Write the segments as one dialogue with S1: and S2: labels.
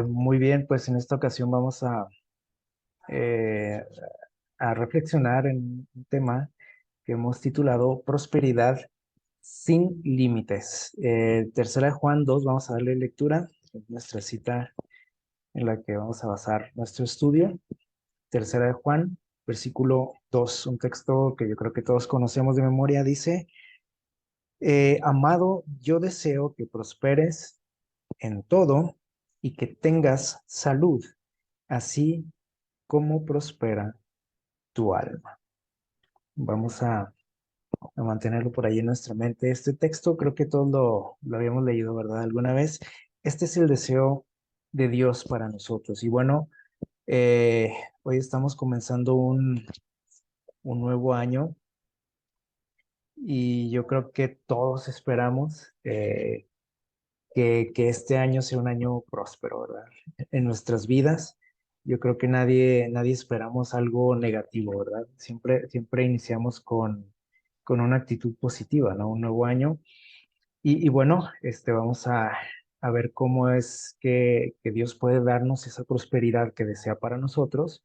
S1: Muy bien, pues en esta ocasión vamos eh, a reflexionar en un tema que hemos titulado Prosperidad sin límites. Tercera de Juan 2, vamos a darle lectura, es nuestra cita en la que vamos a basar nuestro estudio. Tercera de Juan, versículo 2, un texto que yo creo que todos conocemos de memoria, dice, Amado, yo deseo que prosperes en todo y que tengas salud, así como prospera tu alma. Vamos a mantenerlo por ahí en nuestra mente. Este texto creo que todos lo habíamos leído, ¿verdad? Alguna vez. Este es el deseo de Dios para nosotros. Y bueno, eh, hoy estamos comenzando un nuevo año y yo creo que todos esperamos que este año sea un año próspero, ¿verdad? En nuestras vidas. Yo creo que nadie esperamos algo negativo, ¿verdad? Siempre iniciamos con una actitud positiva, ¿no? Un nuevo año. Y bueno, vamos a ver cómo es que Dios puede darnos esa prosperidad que desea para nosotros,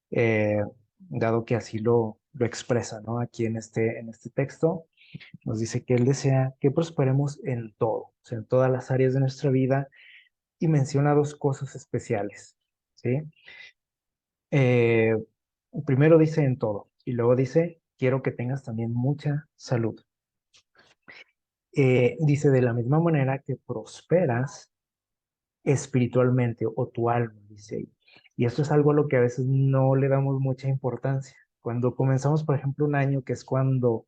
S1: eh, dado que así lo expresa, ¿no? Aquí en este texto nos dice que Él desea que prosperemos en todo, o sea, en todas las áreas de nuestra vida, y menciona dos cosas especiales, ¿sí? Eh, Primero dice en todo, y luego dice, quiero que tengas también mucha salud. Dice, de la misma manera que prosperas espiritualmente o tu alma, dice ahí. Y esto es algo a lo que a veces no le damos mucha importancia. Cuando comenzamos, por ejemplo, un año, que es cuando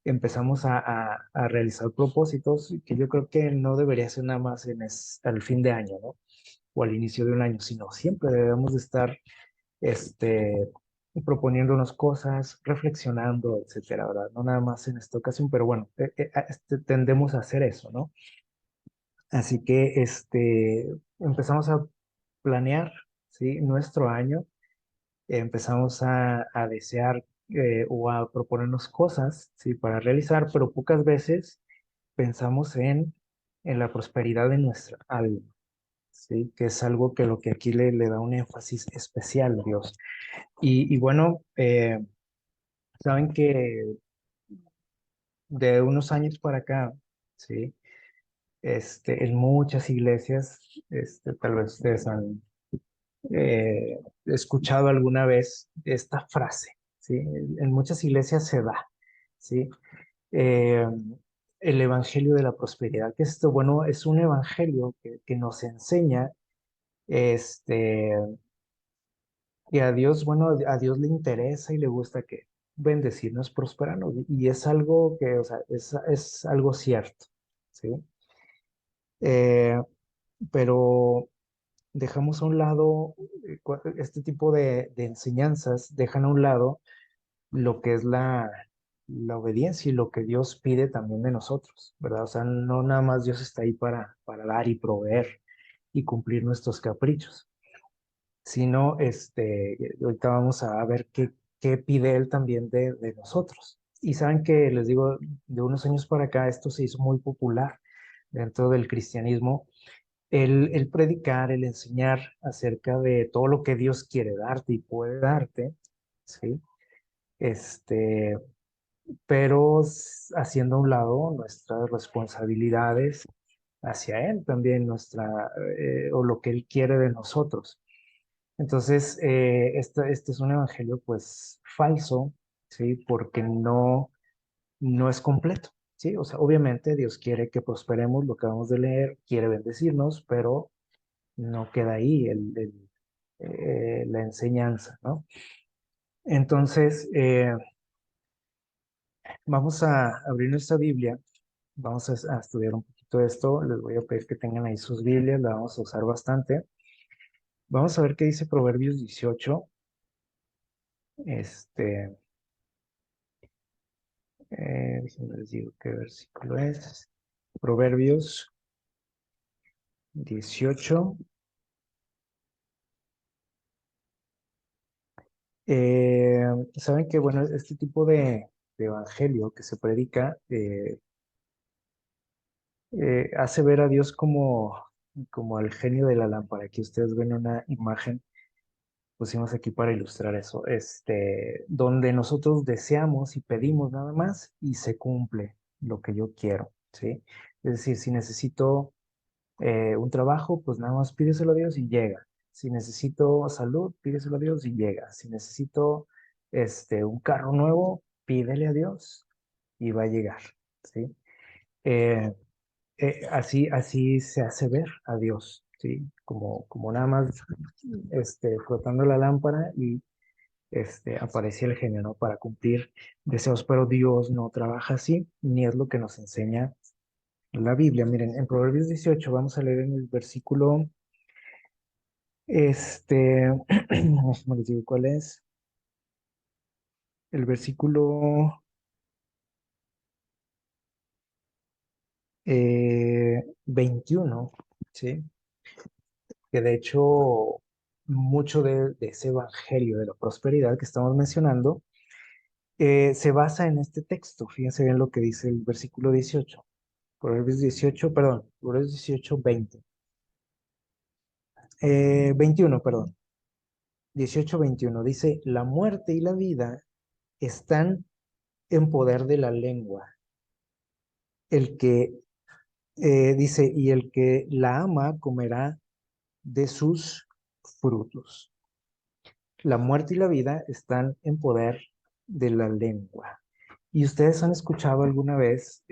S1: empezamos a realizar propósitos, que yo creo que no debería ser nada más al fin de año, ¿no? O al inicio de un año, sino siempre debemos de estar este, proponiéndonos cosas, reflexionando, etcétera, ¿verdad? No nada más en esta ocasión, pero bueno, tendemos a hacer eso, ¿no? Así que empezamos a planear, ¿sí? Nuestro año, empezamos a desear o a proponernos cosas, ¿sí? Para realizar, pero pocas veces pensamos en la prosperidad de nuestra alma, ¿sí? Que es algo que lo que aquí le da un énfasis especial a Dios. Y bueno, saben que de unos años para acá, ¿sí? En muchas iglesias, tal vez ustedes han escuchado alguna vez esta frase, ¿sí? En muchas iglesias se da, ¿sí? Eh, el evangelio de la prosperidad. ¿Qué es esto? Bueno, es un evangelio que nos enseña, este, y a Dios, bueno, a Dios le interesa y le gusta que bendecirnos, prosperarnos, y es algo que, o sea, es algo cierto, ¿sí? Eh, pero dejamos a un lado este tipo de enseñanzas, dejan a un lado lo que es la obediencia y lo que Dios pide también de nosotros, ¿verdad? O sea, no nada más Dios está ahí para dar y proveer y cumplir nuestros caprichos, sino ahorita vamos a ver qué pide Él también de nosotros. Y saben que, les digo, de unos años para acá esto se hizo muy popular dentro del cristianismo, el predicar, el enseñar acerca de todo lo que Dios quiere darte y puede darte, ¿sí? Este, pero haciendo a un lado nuestras responsabilidades hacia Él también, o lo que Él quiere de nosotros. Entonces, este es un evangelio pues falso, ¿sí? Porque no es completo, ¿sí? O sea, obviamente Dios quiere que prosperemos, lo que acabamos de leer, quiere bendecirnos, pero no queda ahí la enseñanza, ¿no? Entonces, vamos a abrir nuestra Biblia, vamos a estudiar un poquito esto, les voy a pedir que tengan ahí sus Biblias, la vamos a usar bastante. Vamos a ver qué dice Proverbios 18, este, déjenme les digo qué versículo es. Proverbios 18. Eh, Saben que, bueno, este tipo de evangelio que se predica hace ver a Dios como como al genio de la lámpara. Aquí ustedes ven una imagen, pusimos aquí para ilustrar eso, donde nosotros deseamos y pedimos nada más y se cumple lo que yo quiero, ¿sí? Es decir, si necesito un trabajo, pues nada más pídeselo a Dios y llega. Si necesito salud, pídeselo a Dios y llega. Si necesito un carro nuevo, pídele a Dios y va a llegar, ¿sí? Eh, así se hace ver a Dios, ¿sí? Como nada más frotando la lámpara y aparecía el genio, ¿no? Para cumplir deseos, pero Dios no trabaja así, ni es lo que nos enseña la Biblia. Miren, en Proverbios 18 vamos a leer en el versículo, déjenme les digo cuál es, el versículo 21, ¿sí? Que de hecho mucho de ese evangelio de la prosperidad que estamos mencionando se basa en este texto. Fíjense bien lo que dice el versículo 18. Proverbios 18, perdón, Proverbios 18, 20. 21, perdón. 18, 21. Dice, la muerte y la vida están en poder de la lengua. El que, dice, y el que la ama comerá de sus frutos. La muerte y la vida están en poder de la lengua. Y ustedes han escuchado alguna vez,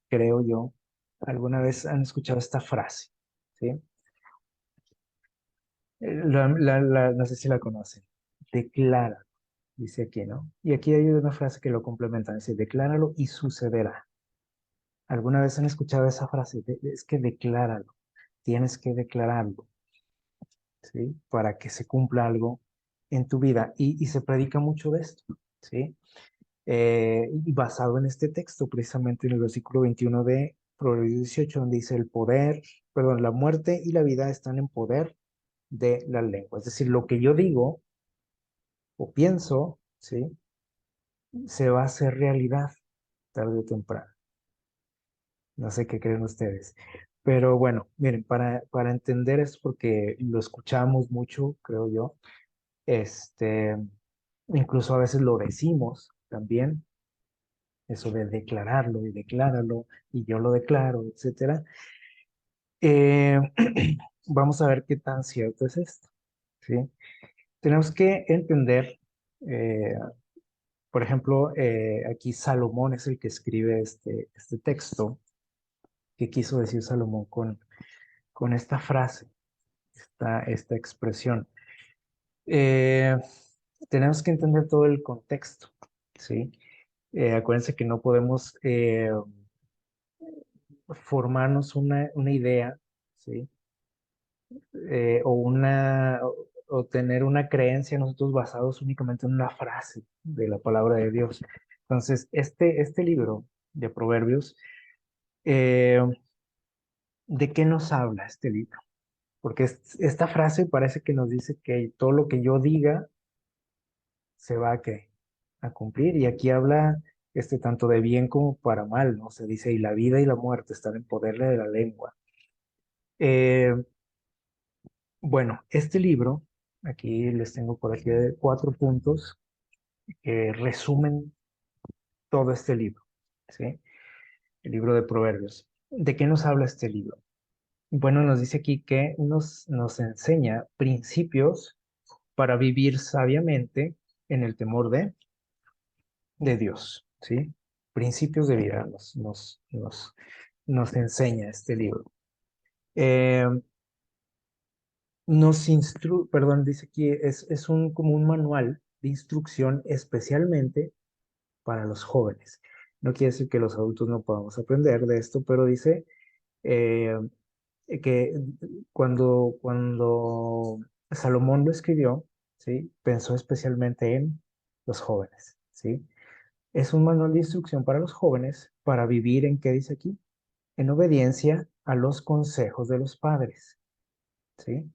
S1: creo yo, alguna vez han escuchado esta frase, ¿sí? No sé si la conocen. Declara, dice aquí, ¿no? Y aquí hay una frase que lo complementa, dice, decláralo y sucederá. ¿Alguna vez han escuchado esa frase? Es que decláralo, tienes que declararlo, ¿sí? Para que se cumpla algo en tu vida. Y se predica mucho de esto, ¿sí? Y basado en este texto, precisamente en el versículo 21 de Proverbios 18, donde dice el poder, perdón, la muerte y la vida están en poder de la lengua. Es decir, lo que yo digo o pienso, ¿sí? Se va a hacer realidad tarde o temprano. No sé qué creen ustedes. Pero bueno, miren, para entender esto, porque lo escuchamos mucho, creo yo, este, incluso a veces lo decimos también, eso de declararlo y decláralo, y yo lo declaro, etcétera. Eh, vamos a ver qué tan cierto es esto, ¿sí? Tenemos que entender, eh, por ejemplo, aquí Salomón es el que escribe este texto. ¿Qué quiso decir Salomón con esta frase, esta expresión? Eh, tenemos que entender todo el contexto, ¿sí? Acuérdense que no podemos formarnos una idea, ¿sí? O tener una creencia nosotros basados únicamente en una frase de la palabra de Dios. Entonces, este libro de Proverbios, eh, ¿de qué nos habla este libro? Porque esta frase parece que nos dice que todo lo que yo diga se va a cumplir. Y aquí habla tanto de bien como para mal, ¿no? Se dice, y la vida y la muerte están en poder de la lengua. Eh, bueno, este libro, aquí les tengo por aquí 4 puntos que resumen todo este libro, ¿sí? El libro de Proverbios. ¿De qué nos habla este libro? Bueno, nos dice aquí que nos enseña principios para vivir sabiamente en el temor de Dios, ¿sí? Principios de vida nos enseña este libro. Eh, perdón, dice aquí, es como un manual de instrucción especialmente para los jóvenes. No quiere decir que los adultos no podamos aprender de esto, pero dice eh, que cuando Salomón lo escribió, ¿sí? Pensó especialmente en los jóvenes, ¿sí? Es un manual de instrucción para los jóvenes para vivir en, ¿qué dice aquí? En obediencia a los consejos de los padres, ¿sí?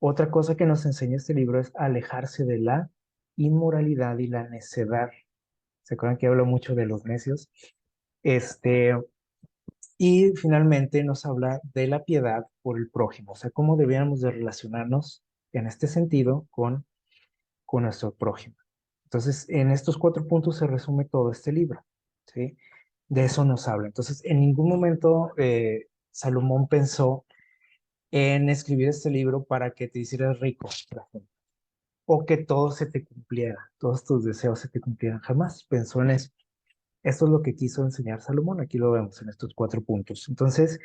S1: Otra cosa que nos enseña este libro es alejarse de la inmoralidad y la necedad. ¿Se acuerdan que hablo mucho de los necios? Este, Y finalmente nos habla de la piedad por el prójimo, o sea, cómo debíamos de relacionarnos en este sentido con nuestro prójimo. Entonces, en estos 4 puntos se resume todo este libro, ¿sí? De eso nos habla. Entonces, en ningún momento Salomón pensó en escribir este libro para que te hicieras rico, por ejemplo, o que todo se te cumpliera, todos tus deseos se te cumplieran. Jamás pensó en eso. Esto es lo que quiso enseñar Salomón. Aquí lo vemos en estos 4 puntos. Entonces,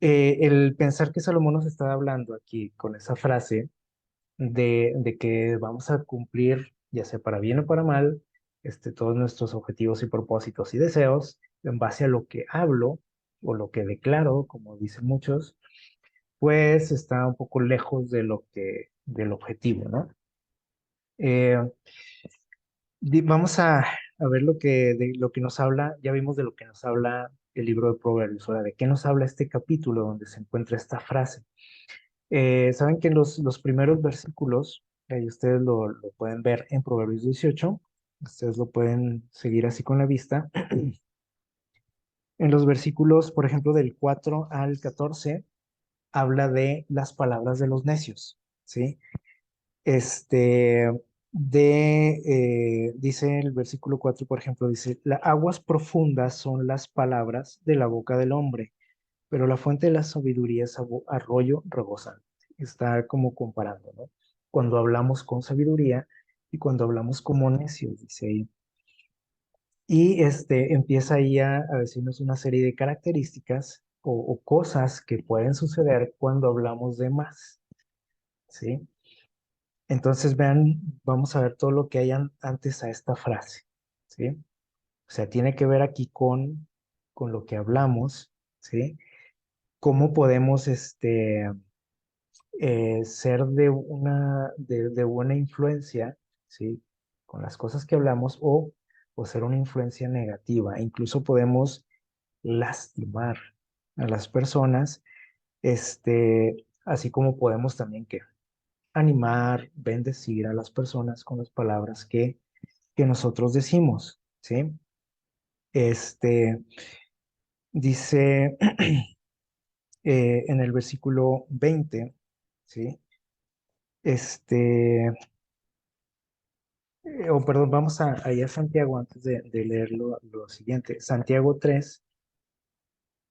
S1: el pensar que Salomón nos está hablando aquí con esa frase de que vamos a cumplir, ya sea para bien o para mal, todos nuestros objetivos y propósitos y deseos en base a lo que hablo o lo que declaro, como dicen muchos, pues está un poco lejos de del objetivo, ¿no? Eh, vamos a ver de lo que nos habla, ya vimos de lo que nos habla el libro de Proverbios, ahora de qué nos habla este capítulo donde se encuentra esta frase. Saben que en los primeros versículos, ahí ustedes lo pueden ver en Proverbios 18, ustedes lo pueden seguir así con la vista. En los versículos, por ejemplo, del 4 al 14, habla de las palabras de los necios, ¿sí? Este, dice el versículo 4, por ejemplo, dice, las aguas profundas son las palabras de la boca del hombre, pero la fuente de la sabiduría es arroyo rebosante. Está como comparando, ¿no? Cuando hablamos con sabiduría y cuando hablamos como necios, dice ahí. Y empieza ahí a decirnos una serie de características o cosas que pueden suceder cuando hablamos de más, ¿sí? Entonces, vean, vamos a ver todo lo que hay antes a esta frase, ¿sí? O sea, tiene que ver aquí con lo que hablamos, ¿sí? Cómo podemos, ser de buena influencia, ¿sí? Con las cosas que hablamos o ser una influencia negativa. Incluso podemos lastimar a las personas, así como podemos también que animar, bendecir a las personas con las palabras que nosotros decimos, ¿sí? Este, dice en el versículo 20, ¿sí? Este, perdón, vamos ahí a Santiago antes de leer lo siguiente. Santiago 3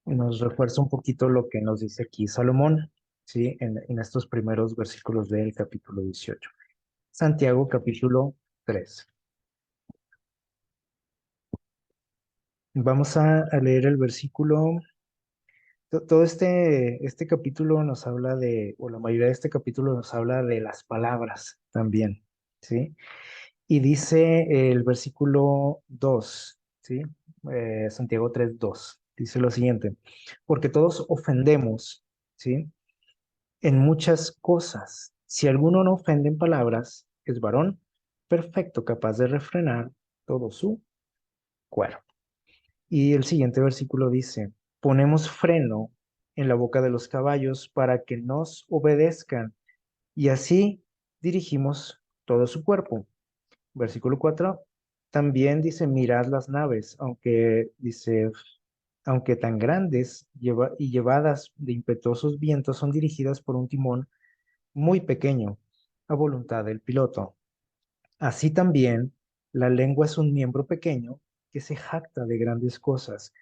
S1: nos refuerza un poquito lo que nos dice aquí Salomón, ¿sí? En estos primeros versículos del capítulo 18. Santiago capítulo 3. Vamos a leer el versículo. Todo este capítulo nos habla o la mayoría de este capítulo nos habla de las palabras también, ¿sí? Y dice el versículo 2, ¿sí? Santiago 3:2, dice lo siguiente, porque todos ofendemos, ¿sí? En muchas cosas. Si alguno no ofende en palabras, es varón perfecto, capaz de refrenar todo su cuerpo. Y el siguiente versículo dice, ponemos freno en la boca de los caballos para que nos obedezcan y así dirigimos todo su cuerpo. Versículo 4 también dice, mirad las naves, aunque tan grandes y llevadas de impetuosos vientos, son dirigidas por un timón muy pequeño, a voluntad del piloto. Así también, la lengua es un miembro pequeño que se jacta de grandes cosas.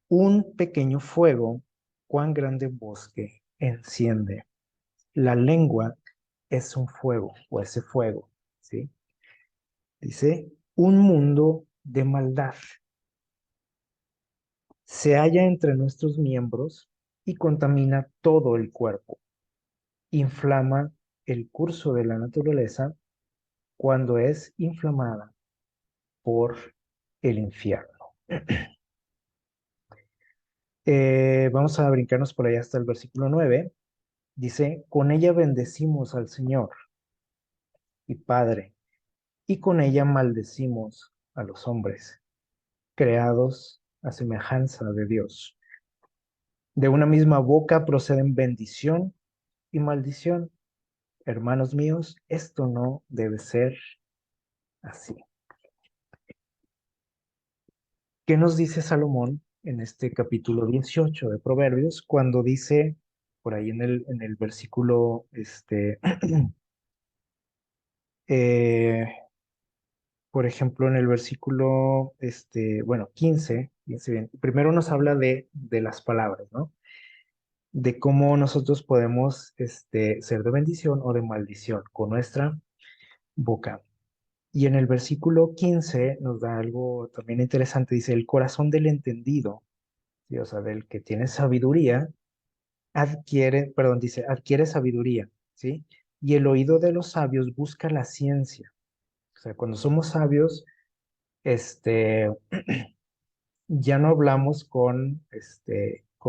S1: Un pequeño fuego, cuán grande bosque enciende. La lengua es un fuego, o ese fuego, ¿sí? Dice, un mundo de maldad se halla entre nuestros miembros y contamina todo el cuerpo. Inflama el curso de la naturaleza cuando es inflamada por el infierno. Vamos a brincarnos por allá hasta el versículo 9. Dice, con ella bendecimos al Señor y Padre, y con ella maldecimos a los hombres, creados a semejanza de Dios. De una misma boca proceden bendición y maldición. Hermanos míos, esto no debe ser así. ¿Qué nos dice Salomón en este capítulo 18 de Proverbios, cuando dice, por ahí en el versículo, eh, por ejemplo, en el versículo, bueno, 15 bien, primero nos habla de las palabras, ¿no? De cómo nosotros podemos, ser de bendición o de maldición con nuestra boca. Y en el versículo 15 nos da algo también interesante, dice, el corazón del entendido, ¿sí? O sea, del que tiene sabiduría, adquiere sabiduría, ¿sí? Y el oído de los sabios busca la ciencia. O sea, cuando somos sabios, este, ya no hablamos con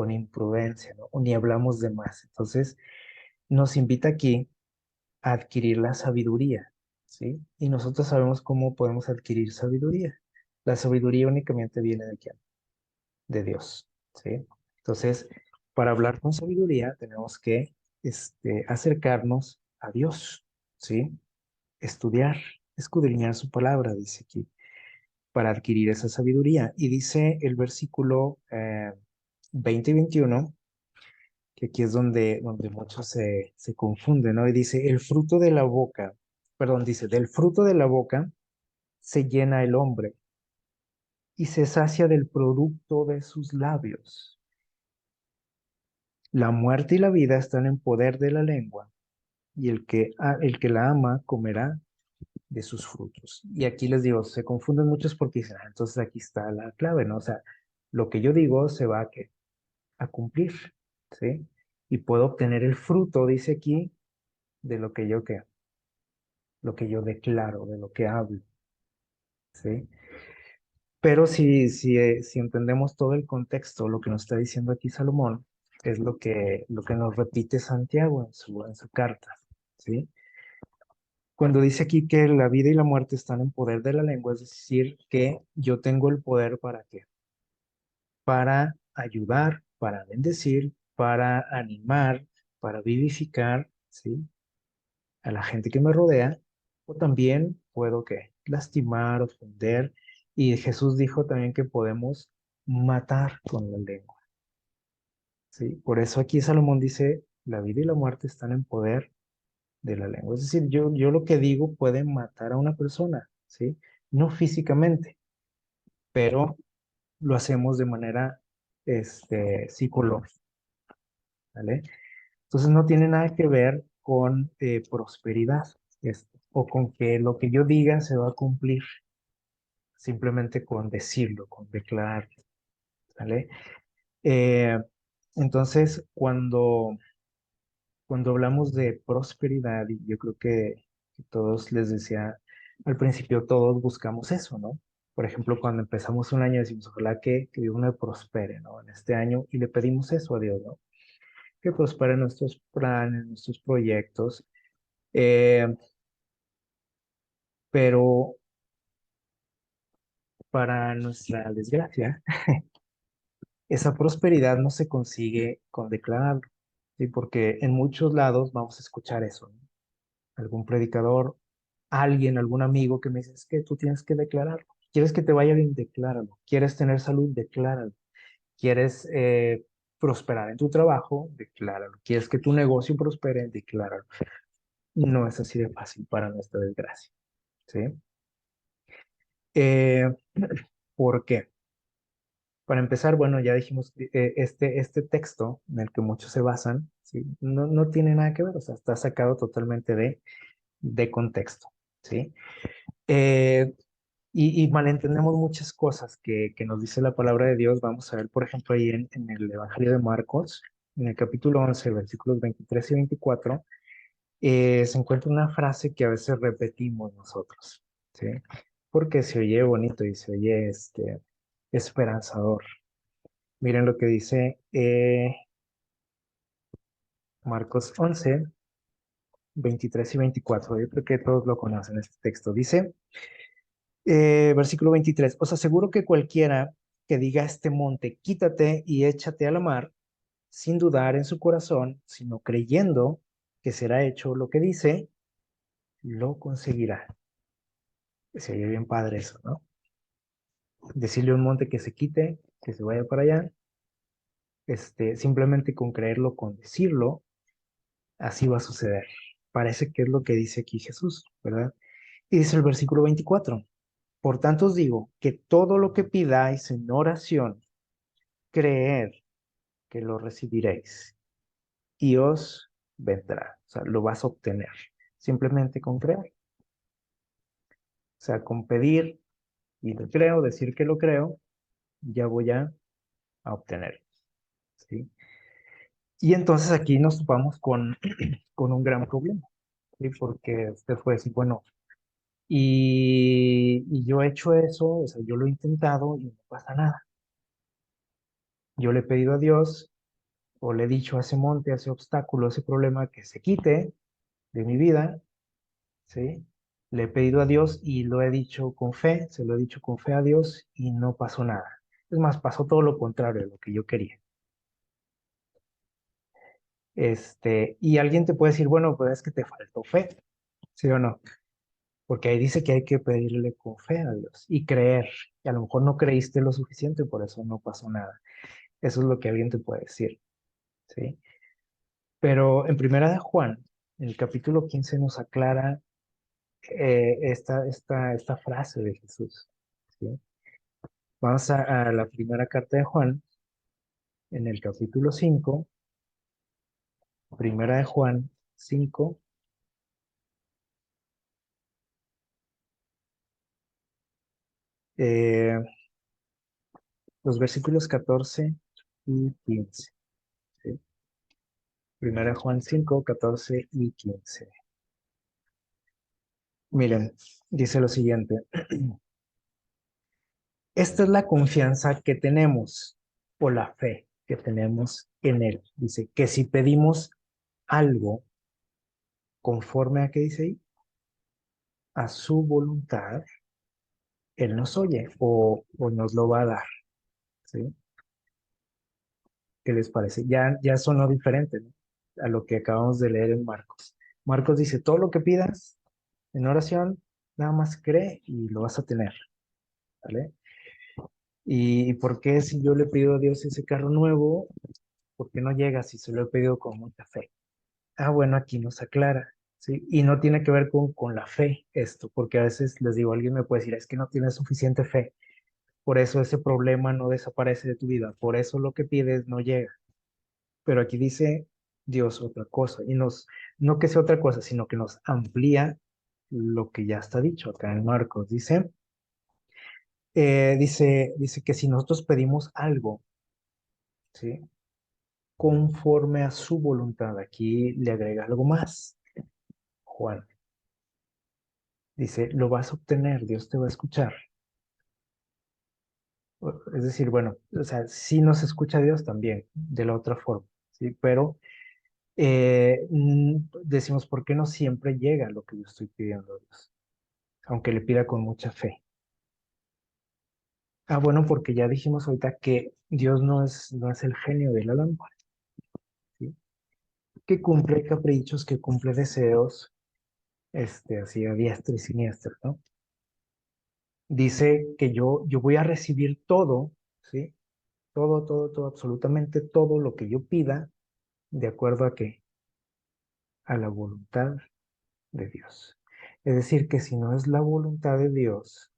S1: imprudencia, ¿no? Ni hablamos de más. Entonces, nos invita aquí a adquirir la sabiduría, ¿sí? Y nosotros sabemos cómo podemos adquirir sabiduría. La sabiduría únicamente viene de quién? De Dios, ¿sí? Entonces, para hablar con sabiduría tenemos que acercarnos a Dios, ¿sí? Estudiar, escudriñar su palabra, dice aquí, para adquirir esa sabiduría. Y dice el versículo 20 y 21, que aquí es donde muchos se confunden, ¿no? Y dice, el fruto de la boca, perdón, dice, del fruto de la boca se llena el hombre y se sacia del producto de sus labios. La muerte y la vida están en poder de la lengua, y el que la ama comerá de sus frutos. Y aquí les digo, se confunden muchos porque dicen, entonces aquí está la clave, ¿no? O sea, lo que yo digo se va a cumplir, ¿sí? Y puedo obtener el fruto, dice aquí, de lo que yo declaro, de lo que hablo, ¿sí? Pero si entendemos todo el contexto, lo que nos está diciendo aquí Salomón es lo que nos repite Santiago en su carta, ¿sí? Cuando dice aquí que la vida y la muerte están en poder de la lengua, es decir, que yo tengo el poder ¿para qué? Para ayudar, para bendecir, para animar, para vivificar, ¿sí? A la gente que me rodea, o también puedo ¿qué? Lastimar, ofender. Y Jesús dijo también que podemos matar con la lengua, ¿sí? Por eso aquí Salomón dice, la vida y la muerte están en poder de la lengua. Es decir, yo lo que digo puede matar a una persona, ¿sí? No físicamente, pero lo hacemos de manera psicológica, ¿vale? Entonces no tiene nada que ver con prosperidad, o con que lo que yo diga se va a cumplir, simplemente con decirlo, con declararlo, ¿vale? Eh, entonces, cuando hablamos de prosperidad, y yo creo que todos les decía, al principio todos buscamos eso, ¿no? Por ejemplo, cuando empezamos un año decimos, ojalá que Dios me prospere, ¿no? En este año, y le pedimos eso a Dios, ¿no? Que prospere nuestros planes, nuestros proyectos, eh, pero para nuestra desgracia, esa prosperidad no se consigue con declararlo, ¿sí? Porque en muchos lados vamos a escuchar eso, ¿no? Algún predicador, alguien, algún amigo que me dice, es que tú tienes que declararlo. ¿Quieres que te vaya bien? Decláralo. ¿Quieres tener salud? Decláralo. ¿Quieres prosperar en tu trabajo? Decláralo. ¿Quieres que tu negocio prospere? Decláralo. No es así de fácil para nuestra desgracia, ¿sí? Eh, ¿Por qué? Para empezar, bueno, ya dijimos que este texto en el que muchos se basan, ¿sí? No tiene nada que ver, o sea, está sacado totalmente de contexto, ¿sí? Eh, y malentendemos muchas cosas que nos dice la palabra de Dios. Vamos a ver, por ejemplo, ahí en el Evangelio de Marcos, en el capítulo 11 versículos 23 y 24, se encuentra una frase que a veces repetimos nosotros, ¿sí? Porque se oye bonito y se oye esperanzador. Miren lo que dice Marcos 11 23 y 24. Yo creo que todos lo conocen este texto. Dice, versículo 23, os aseguro que cualquiera que diga a este monte, quítate y échate a la mar, sin dudar en su corazón, sino creyendo que será hecho lo que dice, lo conseguirá. Se oye bien padre eso, ¿no? Decirle a un monte que se quite que se vaya para allá, simplemente con creerlo, con decirlo, así va a suceder. Parece que es lo que dice aquí Jesús, ¿verdad? Y dice el versículo 24, por tanto os digo que todo lo que pidáis en oración, creed que lo recibiréis y os vendrá, o sea, lo vas a obtener, simplemente con creer, o sea, con pedir y lo creo, decir que lo creo, ya voy a obtener, ¿sí? Y entonces aquí nos topamos con un gran problema, ¿sí? Porque usted puede decir, bueno, y yo he hecho eso, o sea, yo lo he intentado y no pasa nada. Yo le he pedido a Dios o le he dicho a ese monte, a ese obstáculo, a ese problema que se quite de mi vida, ¿sí? Le he pedido a Dios y lo he dicho con fe, se lo he dicho con fe a Dios y no pasó nada. Es más, pasó todo lo contrario de lo que yo quería. Y alguien te puede decir, bueno, pues es que te faltó fe, ¿sí o no? Porque ahí dice que hay que pedirle con fe a Dios y creer. Y a lo mejor no creíste lo suficiente, por eso no pasó nada. Eso es lo que alguien te puede decir, ¿sí? Pero en Primera de Juan, en el capítulo 15 nos aclara esta frase de Jesús, ¿sí? Vamos a la primera carta de Juan, en el capítulo 5, Primera de Juan 5, eh, los versículos 14 y 15, ¿sí? Primera de Juan 5, 14 y 15. Miren, dice lo siguiente. Esta es la confianza que tenemos o la fe que tenemos en Él. Dice que si pedimos algo conforme a qué dice ahí, a su voluntad, Él nos oye o nos lo va a dar, ¿sí? ¿Qué les parece? Ya sonó diferente, ¿no? A lo que acabamos de leer en Marcos. Marcos dice, todo lo que pidas en oración, nada más cree y lo vas a tener, ¿vale? ¿Y por qué si yo le pido a Dios ese carro nuevo, por qué no llega si se lo he pedido con mucha fe? Ah, bueno, aquí nos aclara, ¿sí? Y no tiene que ver con la fe esto, porque a veces les digo, alguien me puede decir, es que no tienes suficiente fe, por eso ese problema no desaparece de tu vida, por eso lo que pides no llega. Pero aquí dice Dios otra cosa, y no que sea otra cosa, sino que nos amplía lo que ya está dicho acá en Marcos. Dice que si nosotros pedimos algo, ¿sí? Conforme a su voluntad, aquí le agrega algo más, Juan. Dice, lo vas a obtener, Dios te va a escuchar. Es decir, bueno, o sea, sí nos escucha Dios también, de la otra forma, ¿sí? Pero decimos, ¿por qué no siempre llega lo que yo estoy pidiendo a Dios? Aunque le pida con mucha fe. Ah, bueno, porque ya dijimos ahorita que Dios no es el genio de la lámpara, ¿sí? Que cumple caprichos, que cumple deseos, así a diestra y siniestra, ¿no? Dice que yo voy a recibir todo, ¿sí? Todo, todo, todo, absolutamente todo lo que yo pida, de acuerdo a qué, a la voluntad de Dios. Es decir, que si no es la voluntad de Dios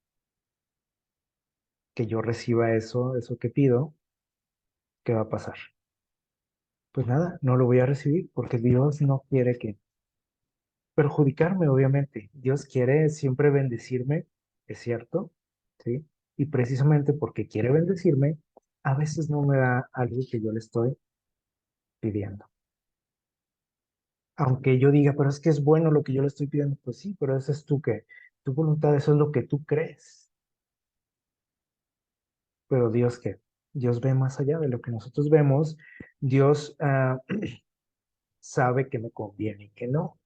S1: que yo reciba eso que pido, ¿qué va a pasar? Pues nada, no lo voy a recibir porque Dios no quiere que perjudicarme, obviamente. Dios quiere siempre bendecirme, es cierto, ¿sí? Y precisamente porque quiere bendecirme, a veces no me da algo que yo le estoy pidiendo. Aunque yo diga, pero es que es bueno lo que yo le estoy pidiendo, pues sí, pero eso es tu voluntad, eso es lo que tú crees. Pero Dios, ¿qué? Dios ve más allá de lo que nosotros vemos. Dios sabe que me conviene y que no.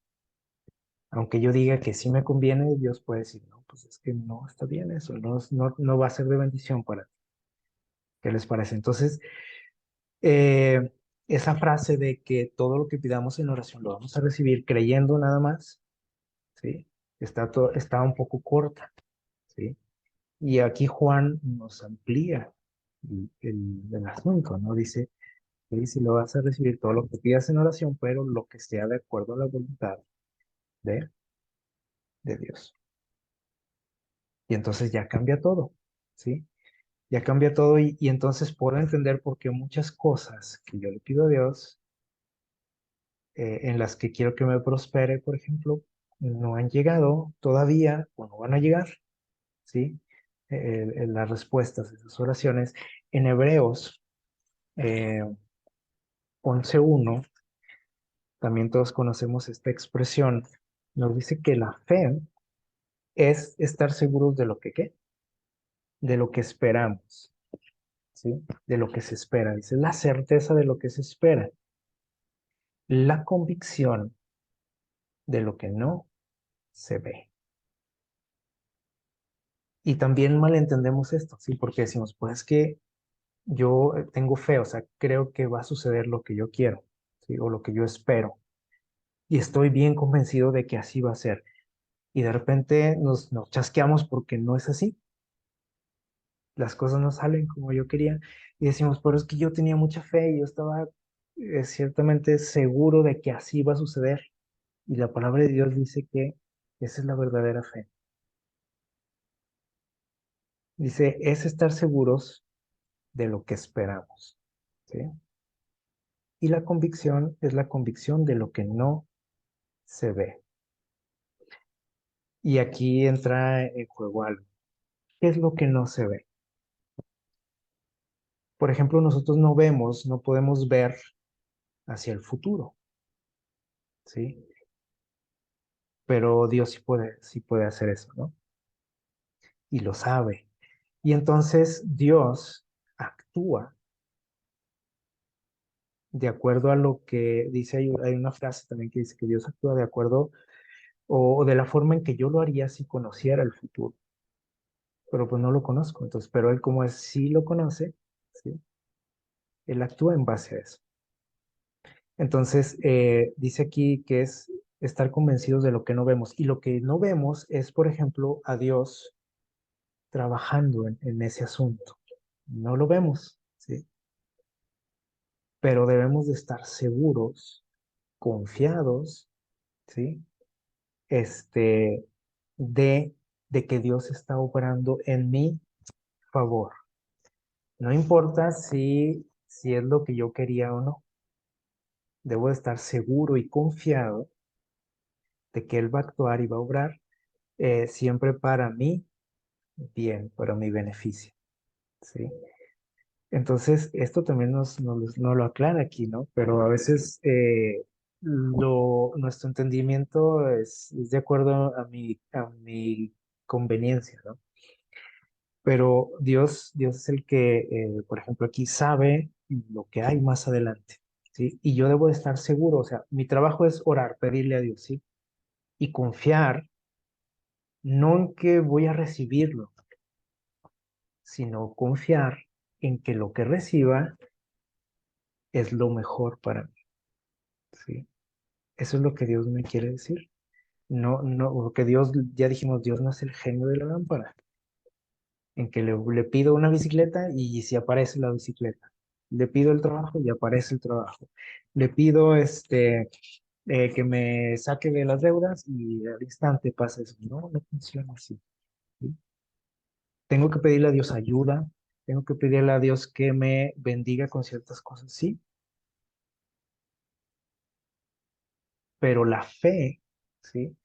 S1: Aunque yo diga que sí me conviene, Dios puede decir, no, pues es que no está bien eso, no va a ser de bendición para ti. ¿Qué les parece? Entonces, eh, esa frase de que todo lo que pidamos en oración lo vamos a recibir creyendo nada más, ¿sí? Está un poco corta, ¿sí? Y aquí Juan nos amplía, el asunto, ¿no? Dice, y si lo vas a recibir todo lo que pidas en oración, pero lo que sea de acuerdo a la voluntad de, de Dios. Y entonces ya cambia todo, ¿sí? Ya cambia todo y entonces puedo entender por qué muchas cosas que yo le pido a Dios, en las que quiero que me prospere, por ejemplo, no han llegado todavía o no van a llegar, ¿sí? Las respuestas a esas oraciones. En Hebreos 11:1, también todos conocemos esta expresión, nos dice que la fe es estar seguros de lo que, ¿qué? De lo que esperamos, ¿sí? De lo que se espera. Dice, la certeza de lo que se espera, la convicción de lo que no se ve. Y también malentendemos esto, ¿sí? Porque decimos, pues es que yo tengo fe, o sea, creo que va a suceder lo que yo quiero, ¿sí? O lo que yo espero. Y estoy bien convencido de que así va a ser. Y de repente nos chasqueamos porque no es así. Las cosas no salen como yo quería. Y decimos, pero es que yo tenía mucha fe y yo estaba ciertamente seguro de que así va a suceder. Y la palabra de Dios dice que esa es la verdadera fe. Dice, es estar seguros de lo que esperamos, ¿sí? Y la convicción es la convicción de lo que no se ve. Y aquí entra en juego algo. ¿Qué es lo que no se ve? Por ejemplo, nosotros no vemos, no podemos ver hacia el futuro, ¿sí? Pero Dios sí puede hacer eso, ¿no? Y lo sabe. Y entonces Dios actúa de acuerdo a lo que dice, hay una frase también que dice que Dios actúa de acuerdo o de la forma en que yo lo haría si conociera el futuro, pero pues no lo conozco, entonces, pero él como es, sí lo conoce, ¿sí? Él actúa en base a eso. Entonces, dice aquí que es estar convencidos de lo que no vemos. Y lo que no vemos es, por ejemplo, a Dios trabajando en ese asunto. No lo vemos, ¿sí? Pero debemos de estar seguros, confiados, ¿sí? Este, de, de que Dios está obrando en mi favor. No importa si es lo que yo quería o no. Debo de estar seguro y confiado de que Él va a actuar y va a obrar siempre para mí bien, para mi beneficio, ¿sí? Entonces, esto también nos lo aclara aquí, ¿no? Pero a veces nuestro entendimiento es de acuerdo a mi conveniencia, ¿no? Pero Dios es el que, por ejemplo, aquí sabe lo que hay más adelante, ¿sí? Y yo debo de estar seguro, o sea, mi trabajo es orar, pedirle a Dios, ¿sí? Y confiar, no en que voy a recibirlo, sino confiar en que lo que reciba es lo mejor para mí, ¿sí? Eso es lo que Dios me quiere decir. No, no, porque Dios, ya dijimos, Dios no es el genio de la lámpara, en que le pido una bicicleta y si aparece la bicicleta. Le pido el trabajo y aparece el trabajo. Le pido que me saque de las deudas y al instante pasa eso. No, no funciona así, ¿sí? Tengo que pedirle a Dios ayuda, tengo que pedirle a Dios que me bendiga con ciertas cosas, sí, pero la fe, ¿sí?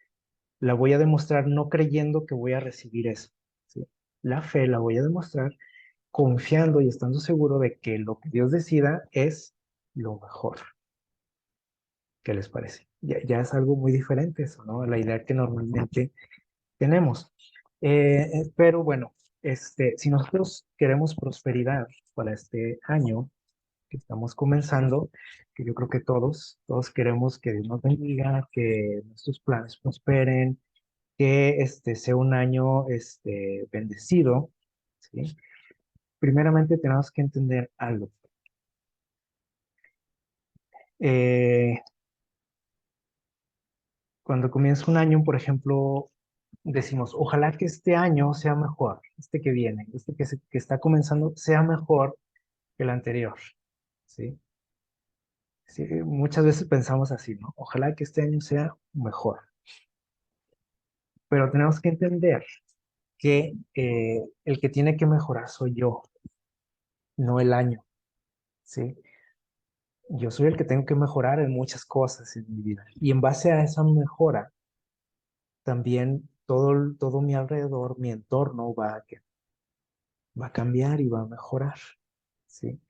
S1: La voy a demostrar no creyendo que voy a recibir eso, ¿sí? La fe la voy a demostrar confiando y estando seguro de que lo que Dios decida es lo mejor. ¿Qué les parece? Ya es algo muy diferente eso, ¿no? La idea que normalmente tenemos. Pero bueno, si nosotros queremos prosperidad para este año que estamos comenzando, que yo creo que todos queremos que Dios nos bendiga, que nuestros planes prosperen, que este sea un año bendecido, ¿sí? Primeramente tenemos que entender algo. Eh, Cuando comienza un año, por ejemplo, decimos, ojalá que este año sea mejor, este que viene, que está comenzando, sea mejor que el anterior, ¿sí? Sí, muchas veces pensamos así, ¿no? Ojalá que este año sea mejor, pero tenemos que entender que el que tiene que mejorar soy yo, no el año, ¿sí? Yo soy el que tengo que mejorar en muchas cosas en mi vida. Y en base a esa mejora, también todo mi alrededor, mi entorno va a cambiar y va a mejorar, ¿sí?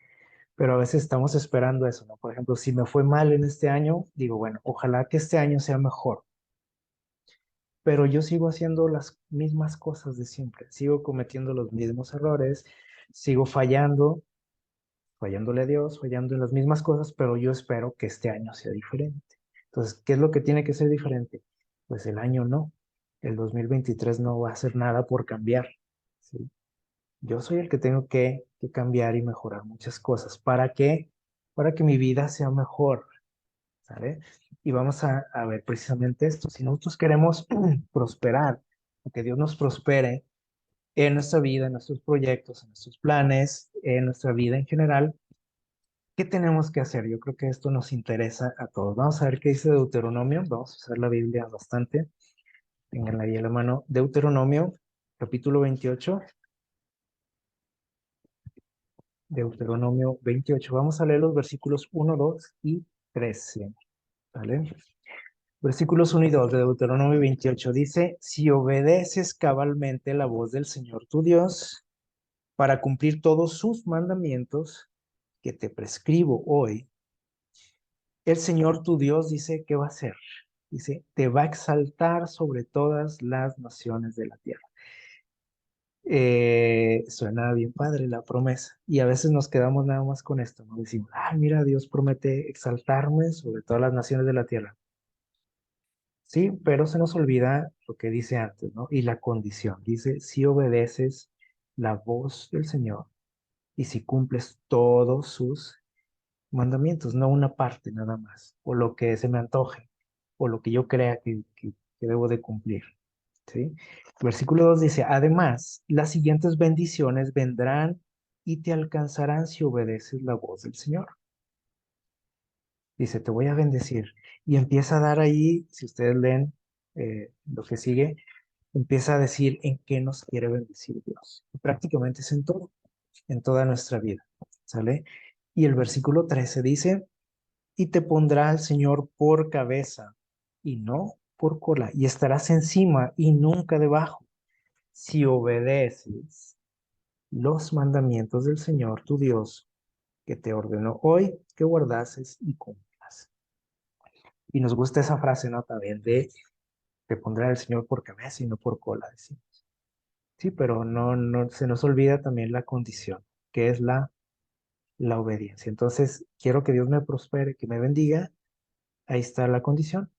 S1: Pero a veces estamos esperando eso, ¿no? Por ejemplo, si me fue mal en este año, digo, bueno, ojalá que este año sea mejor, pero yo sigo haciendo las mismas cosas de siempre, sigo cometiendo los mismos errores, sigo fallándole a Dios, fallando en las mismas cosas, pero yo espero que este año sea diferente. Entonces, ¿qué es lo que tiene que ser diferente? Pues el año no, el 2023 no va a hacer nada por cambiar, ¿sí? Yo soy el que tengo que cambiar y mejorar muchas cosas. ¿Para qué? Para que mi vida sea mejor, ¿sale? Y vamos a ver precisamente esto. Si nosotros queremos prosperar, o que Dios nos prospere en nuestra vida, en nuestros proyectos, en nuestros planes, en nuestra vida en general, ¿qué tenemos que hacer? Yo creo que esto nos interesa a todos. Vamos a ver qué dice Deuteronomio. Vamos a usar la Biblia bastante. Tenganla ahí a la mano. Deuteronomio, capítulo 28. Deuteronomio 28. Vamos a leer los versículos 1, 2 y 13. ¿Vale? Versículos 1 y 2 de Deuteronomio 28 dice, si obedeces cabalmente la voz del Señor tu Dios para cumplir todos sus mandamientos que te prescribo hoy, el Señor tu Dios dice, ¿qué va a hacer? Dice, te va a exaltar sobre todas las naciones de la tierra. Suena bien padre la promesa. Y a veces nos quedamos nada más con esto, ¿no? Decimos, ah, mira, Dios promete exaltarme sobre todas las naciones de la tierra. Sí, pero se nos olvida lo que dice antes, ¿no? Y la condición. Dice, si obedeces la voz del Señor y si cumples todos sus mandamientos, no una parte nada más, o lo que se me antoje, o lo que yo crea que debo de cumplir. ¿Sí? Versículo 2 dice, además, las siguientes bendiciones vendrán y te alcanzarán si obedeces la voz del Señor. Dice, te voy a bendecir. Y empieza a dar ahí, si ustedes leen lo que sigue, empieza a decir en qué nos quiere bendecir Dios. Y prácticamente es en todo, en toda nuestra vida. ¿Sale? Y el versículo 13 dice, y te pondrá el Señor por cabeza y no por cola, y estarás encima y nunca debajo, si obedeces los mandamientos del Señor tu Dios, que te ordenó hoy que guardases y cumplas. Y nos gusta esa frase, ¿no? También de te pondrá el Señor por cabeza y no por cola, decimos. Sí, pero no se nos olvida también la condición, que es la obediencia. Entonces, quiero que Dios me prospere, que me bendiga. Ahí está la condición,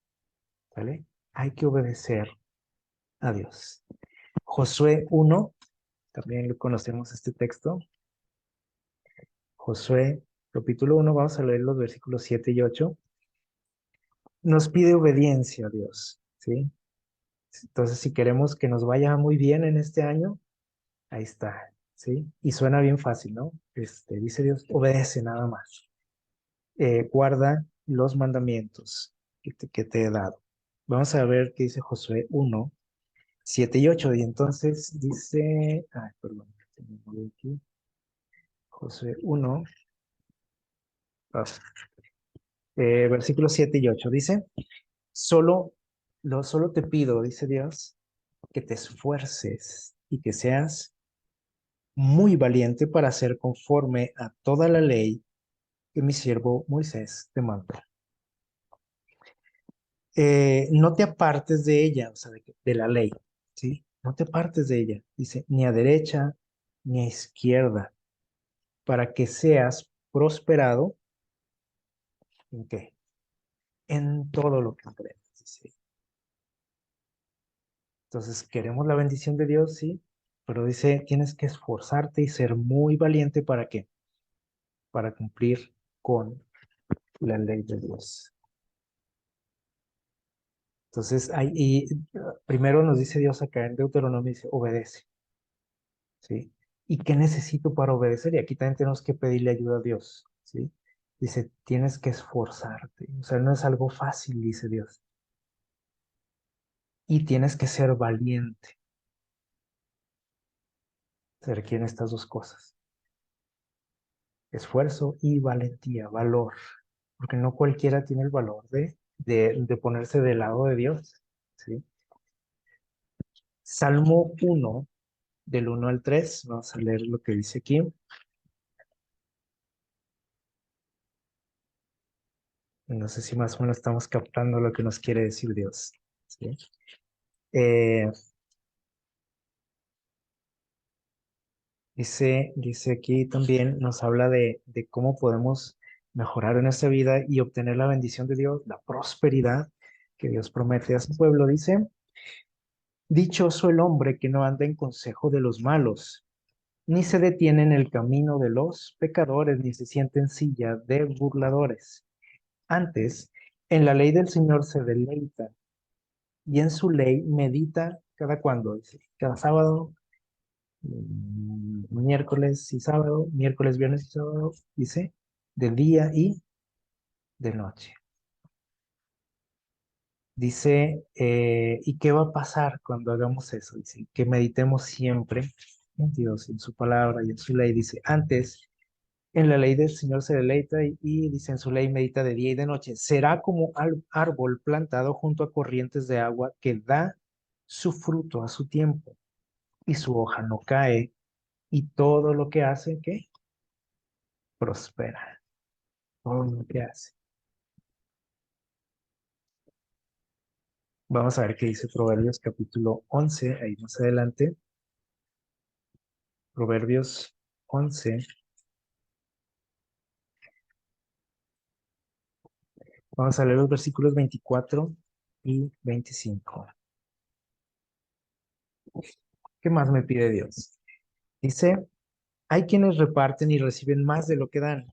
S1: ¿vale? Hay que obedecer a Dios. Josué 1, también lo conocemos este texto. Josué, capítulo 1, vamos a leer los versículos 7 y 8. Nos pide obediencia a Dios, ¿sí? Entonces, si queremos que nos vaya muy bien en este año, ahí está, ¿sí? Y suena bien fácil, ¿no? Dice Dios, obedece nada más. Guarda los mandamientos que te he dado. Vamos a ver qué dice Josué 1, 7 y 8. Y entonces dice, ay, perdón, se me movió aquí. Josué 1, versículos 7 y 8. Dice, solo te pido, dice Dios, que te esfuerces y que seas muy valiente para hacer conforme a toda la ley que mi siervo Moisés te mandó. No te apartes de ella, o sea, de la ley, ¿sí? No te apartes de ella, dice, ni a derecha ni a izquierda, para que seas prosperado, ¿en qué? En todo lo que emprendas, dice. Entonces, queremos la bendición de Dios, sí, pero dice, tienes que esforzarte y ser muy valiente, ¿para qué? Para cumplir con la ley de Dios. Entonces, primero nos dice Dios acá en Deuteronomio, dice, obedece, ¿sí? ¿Y qué necesito para obedecer? Y aquí también tenemos que pedirle ayuda a Dios, ¿sí? Dice, tienes que esforzarte, o sea, no es algo fácil, dice Dios, y tienes que ser valiente. Se requieren estas dos cosas, esfuerzo y valentía, valor, porque no cualquiera tiene el valor de ponerse del lado de Dios, ¿sí? Salmo 1, del 1 al 3, vamos a leer lo que dice aquí. No sé si más o menos estamos captando lo que nos quiere decir Dios, ¿sí? Eh, dice aquí también, nos habla de cómo podemos mejorar en esta vida y obtener la bendición de Dios, la prosperidad que Dios promete a su pueblo. Dice, dichoso el hombre que no anda en consejo de los malos, ni se detiene en el camino de los pecadores, ni se siente en silla de burladores. Antes, en la ley del Señor se deleita, y en su ley medita cada cuando, dice, cada sábado, miércoles y sábado, miércoles, viernes y sábado, dice, de día y de noche. Dice, ¿y qué va a pasar cuando hagamos eso? Dice, que meditemos siempre en Dios, en su palabra y en su ley. Dice, antes, en la ley del Señor se deleita y dice, en su ley medita de día y de noche. Será como árbol plantado junto a corrientes de agua que da su fruto a su tiempo y su hoja no cae y todo lo que hace, ¿qué? Prospera. Todo lo que hace. Vamos a ver qué dice Proverbios capítulo 11, ahí más adelante. Proverbios 11. Vamos a leer los versículos 24 y 25. ¿Qué más me pide Dios? Dice, hay quienes reparten y reciben más de lo que dan,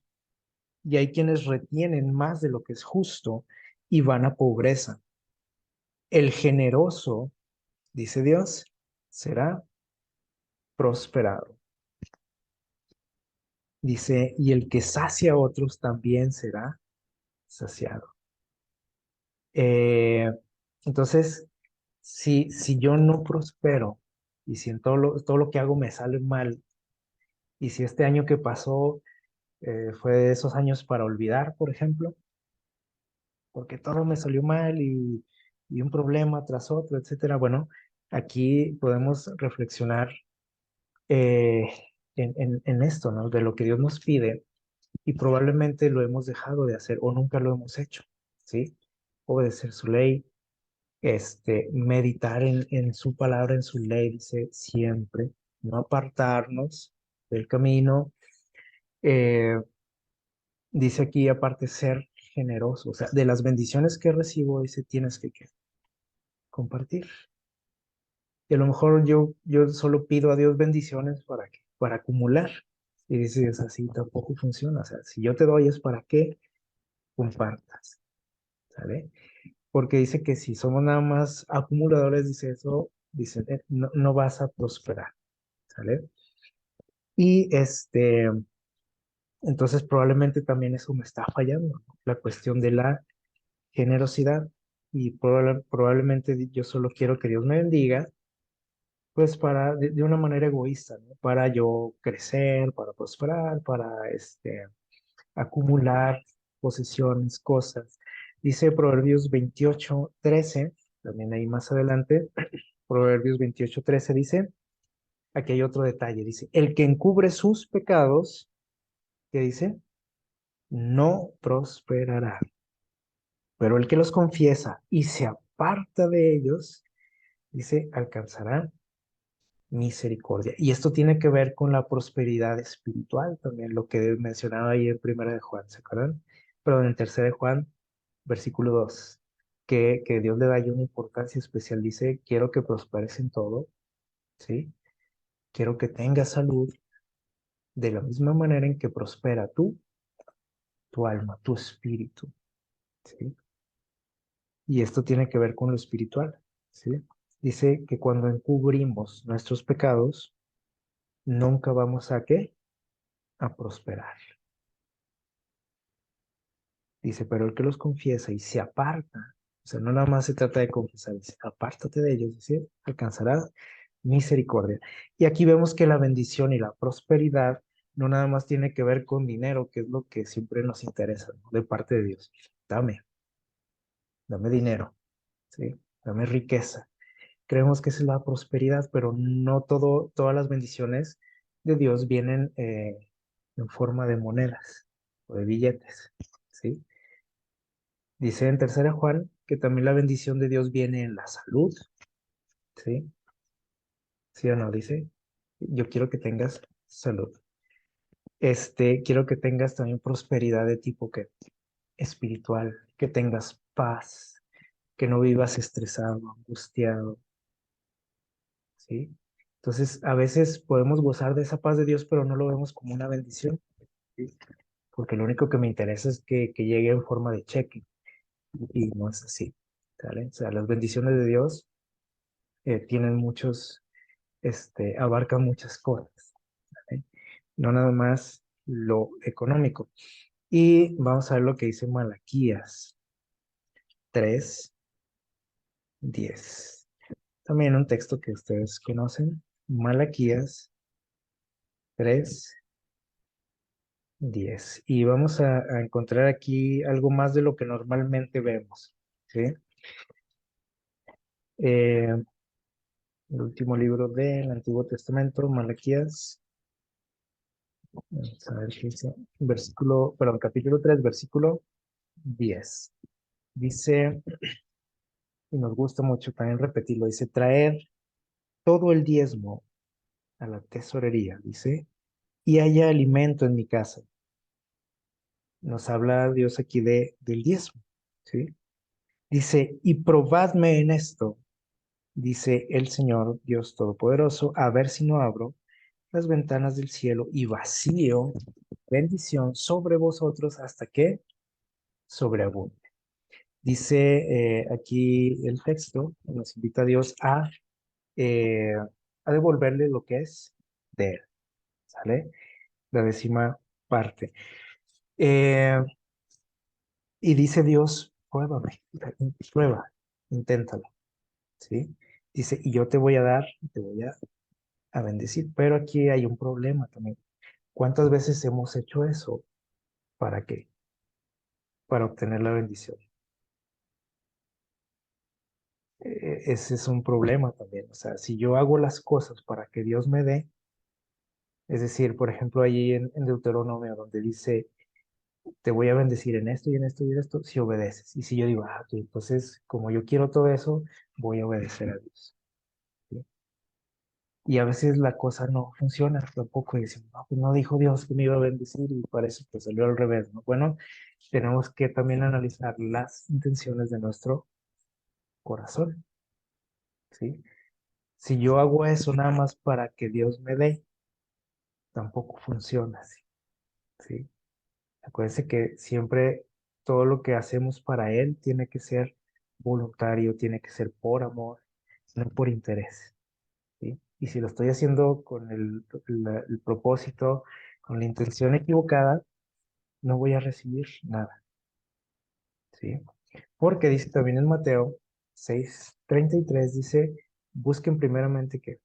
S1: y hay quienes retienen más de lo que es justo y van a pobreza. El generoso, dice Dios, será prosperado. Dice, y el que sacia a otros también será saciado. Eh, entonces, si yo no prospero y si en todo lo que hago me sale mal, y si este año que pasó fue de esos años para olvidar, por ejemplo, porque todo me salió mal y un problema tras otro, etcétera, bueno, aquí podemos reflexionar eh, en esto, ¿no? De lo que Dios nos pide y probablemente lo hemos dejado de hacer o nunca lo hemos hecho, ¿sí? Obedecer su ley, meditar en su palabra, en su ley, dice siempre, no apartarnos del camino. Eh, dice aquí, aparte, ser generoso, o sea, de las bendiciones que recibo, dice, tienes que compartir. Y a lo mejor yo solo pido a Dios bendiciones para qué, para acumular. Y dice, es así, tampoco funciona. O sea, si yo te doy es para que compartas, ¿sale? Porque dice que si somos nada más acumuladores, dice eso, dice, no, no vas a prosperar, ¿sale? Y entonces probablemente también eso me está fallando, ¿no? La cuestión de la generosidad. Y probablemente yo solo quiero que Dios me bendiga, pues de una manera egoísta, ¿no? Para yo crecer, para prosperar, para acumular posesiones, cosas. Dice Proverbios 28:13, también ahí más adelante, Proverbios 28:13 dice, aquí hay otro detalle, dice, el que encubre sus pecados, ¿qué dice? No prosperará, pero el que los confiesa y se aparta de ellos, dice, alcanzará misericordia. Y esto tiene que ver con la prosperidad espiritual también, lo que mencionaba ahí en Primera de Juan, ¿se acuerdan? Pero en Tercera de Juan, versículo 2, que Dios le da ahí una importancia especial. Dice, quiero que prosperes en todo, ¿sí? Quiero que tengas salud de la misma manera en que prospera tú, tu alma, tu espíritu, ¿sí? Y esto tiene que ver con lo espiritual, ¿sí? Dice que cuando encubrimos nuestros pecados, nunca vamos a ¿qué? A prosperar. Dice, pero el que los confiesa y se aparta, o sea, no nada más se trata de confesar, dice, apártate de ellos, dice, alcanzarás misericordia. Y aquí vemos que la bendición y la prosperidad no nada más tiene que ver con dinero, que es lo que siempre nos interesa, ¿no? De parte de Dios. Dame, dame dinero, ¿sí? Dame riqueza. Creemos que esa es la prosperidad, pero no todas las bendiciones de Dios vienen en forma de monedas o de billetes, ¿sí? Dice en tercera Juan que también la bendición de Dios viene en la salud, ¿sí? ¿Sí o no? Dice, yo quiero que tengas salud. Quiero que tengas también prosperidad de tipo que espiritual, que tengas paz, que no vivas estresado, angustiado, ¿sí? Entonces, a veces podemos gozar de esa paz de Dios, pero no lo vemos como una bendición, ¿sí? Porque lo único que me interesa es que llegue en forma de cheque, y no es así, ¿sale? O sea, las bendiciones de Dios tienen abarcan muchas cosas, ¿sale? No nada más lo económico. Y vamos a ver lo que dice Malaquías 3:10. También un texto que ustedes conocen, Malaquías 3:10. Y vamos a encontrar aquí algo más de lo que normalmente vemos, ¿sí? El último libro del Antiguo Testamento, Malaquías, vamos a ver qué dice, capítulo 3, versículo 10. Dice, y nos gusta mucho también repetirlo, dice, traer todo el diezmo a la tesorería, dice, y haya alimento en mi casa. Nos habla Dios aquí del diezmo, ¿sí? Dice, y probadme en esto, dice el Señor Dios Todopoderoso, a ver si no abro las ventanas del cielo y vacío bendición sobre vosotros hasta que sobreabunde. Dice aquí el texto, nos invita a Dios eh, a devolverle lo que es de él, ¿sale? La décima parte. Eh, y dice Dios, pruébame, prueba, inténtalo, ¿sí? Dice, y yo te voy a dar, te voy a bendecir, pero aquí hay un problema también. ¿Cuántas veces hemos hecho eso? ¿Para qué? Para obtener la bendición. Ese es un problema también. O sea, si yo hago las cosas para que Dios me dé, es decir, por ejemplo, allí en Deuteronomio, donde dice, te voy a bendecir en esto y en esto y en esto, si obedeces. Y si yo digo, ok, entonces, como yo quiero todo eso, voy a obedecer a Dios, ¿sí? Y a veces la cosa no funciona tampoco. Y decimos, no, pues no dijo Dios que me iba a bendecir y parece que salió al revés, ¿no? Bueno, tenemos que también analizar las intenciones de nuestro corazón, ¿sí? Si yo hago eso nada más para que Dios me dé, tampoco funciona así, ¿sí? Acuérdense que siempre todo lo que hacemos para Él tiene que ser voluntario, tiene que ser por amor, no por interés, ¿sí? Y si lo estoy haciendo con el propósito, con la intención equivocada, no voy a recibir nada, ¿sí? Porque dice también en Mateo 6:33, dice, busquen primeramente que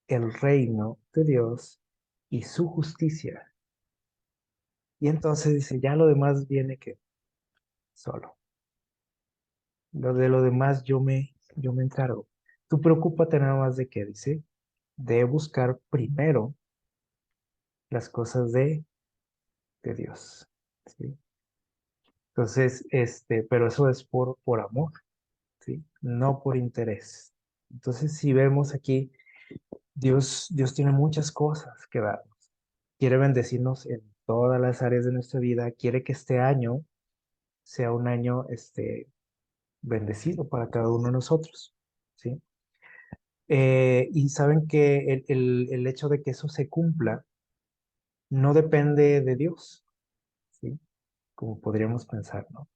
S1: el reino de Dios y su justicia. Y entonces dice, ya lo demás viene que solo. Lo demás yo me encargo. Tú preocúpate nada más de qué, dice, de buscar primero las cosas de Dios. ¿Sí? Entonces, pero eso es por amor, ¿sí? No por interés. Entonces, si vemos aquí, Dios tiene muchas cosas que darnos. Quiere bendecirnos en todas las áreas de nuestra vida. Quiere que este año sea un año, bendecido para cada uno de nosotros, ¿sí? Y saben que el hecho de que eso se cumpla no depende de Dios, ¿sí? Como podríamos pensar, ¿no?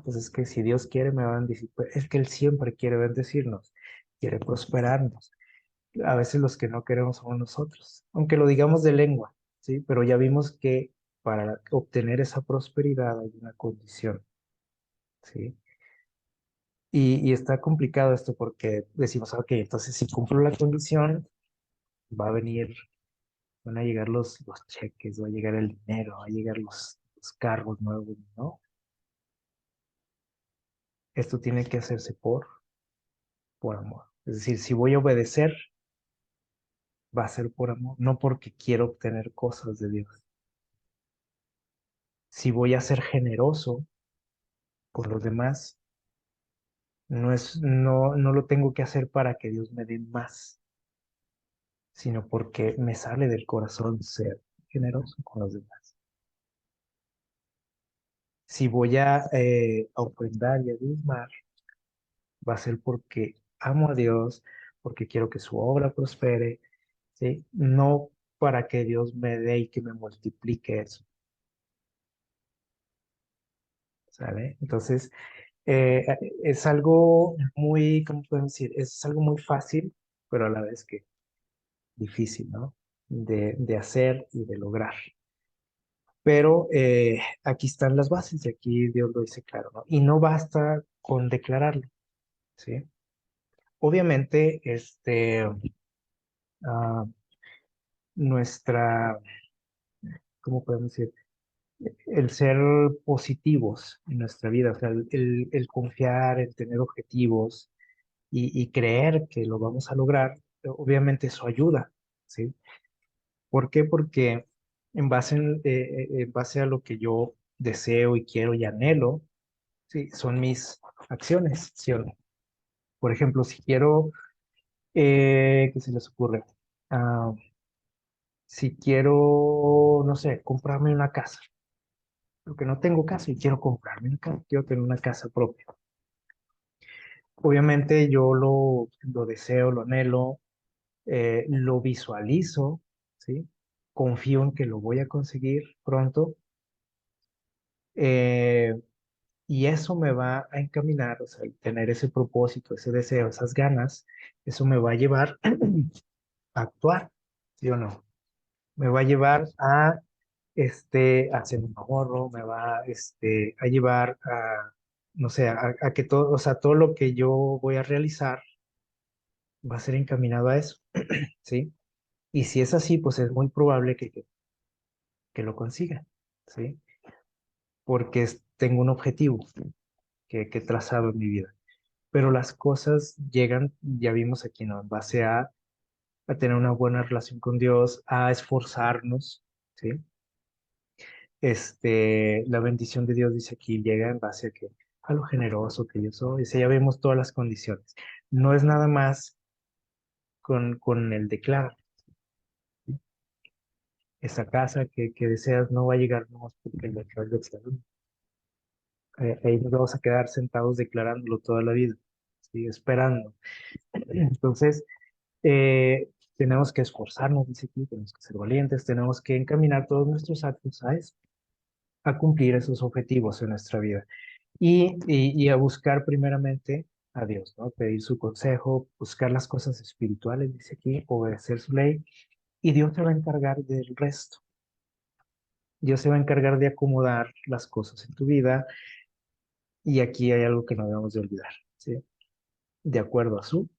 S1: Pues es que si Dios quiere me va a bendecir. Pues es que Él siempre quiere bendecirnos, quiere prosperarnos. A veces los que no queremos somos nosotros, aunque lo digamos de lengua, ¿sí? Pero ya vimos que para obtener esa prosperidad hay una condición, ¿sí? Y está complicado esto porque decimos, ok, entonces si cumplo la condición, va a venir, van a llegar los cheques, va a llegar el dinero, va a llegar los cargos nuevos, ¿no? Esto tiene que hacerse por amor. Es decir, si voy a obedecer, va a ser por amor, no porque quiero obtener cosas de Dios. Si voy a ser generoso con los demás, no lo tengo que hacer para que Dios me dé más, sino porque me sale del corazón ser generoso con los demás. Si voy a ofrendar y a diezmar, va a ser porque amo a Dios, porque quiero que su obra prospere, ¿sí? No para que Dios me dé y que me multiplique eso, ¿sale? Entonces, eh, es algo muy, ¿cómo podemos decir? Es algo muy fácil, pero a la vez que difícil, ¿no? De hacer y de lograr. Pero aquí están las bases y aquí Dios lo dice claro, ¿no? Y no basta con declararlo, ¿sí? Obviamente, ah, nuestra, ¿cómo podemos decir? El ser positivos en nuestra vida, o sea, el confiar, el tener objetivos y creer que lo vamos a lograr, obviamente eso ayuda, ¿sí? ¿Por qué? Porque en base a lo que yo deseo y quiero y anhelo, sí, son mis acciones, ¿sí o no? Por ejemplo, si quiero, ¿qué se les ocurre? Ah, si quiero, no sé, comprarme una casa, porque no tengo casa y quiero comprarme una casa, quiero tener una casa propia. Obviamente yo lo deseo, lo anhelo, lo visualizo, ¿sí? Confío en que lo voy a conseguir pronto. eh, y eso me va a encaminar, o sea, el tener ese propósito, ese deseo, esas ganas, eso me va a llevar a actuar, ¿sí o no? Me va a llevar a, hacer un ahorro, me va, a llevar a, no sé, a que todo, o sea, todo lo que yo voy a realizar va a ser encaminado a eso, ¿sí? Y si es así, pues es muy probable que lo consiga, ¿sí? Porque tengo un objetivo que he trazado en mi vida. Pero las cosas llegan, ya vimos aquí, ¿no? En base a tener una buena relación con Dios, a esforzarnos, ¿sí? La bendición de Dios, dice aquí, llega en base a que, a lo generoso que yo soy. Dice, ya vemos todas las condiciones. No es nada más con el declarar. ¿Sí? Esa casa que deseas no va a llegar nomás porque el declarar desea. Ahí nos vamos a quedar sentados declarándolo toda la vida, ¿sí? Esperando. Entonces, tenemos que esforzarnos, dice aquí, tenemos que ser valientes, tenemos que encaminar todos nuestros actos a eso, a cumplir esos objetivos en nuestra vida y a buscar primeramente a Dios, ¿no? Pedir su consejo, buscar las cosas espirituales, dice aquí, obedecer su ley y Dios se va a encargar del resto. Dios se va a encargar de acomodar las cosas en tu vida y aquí hay algo que no debemos de olvidar, ¿sí? De acuerdo a su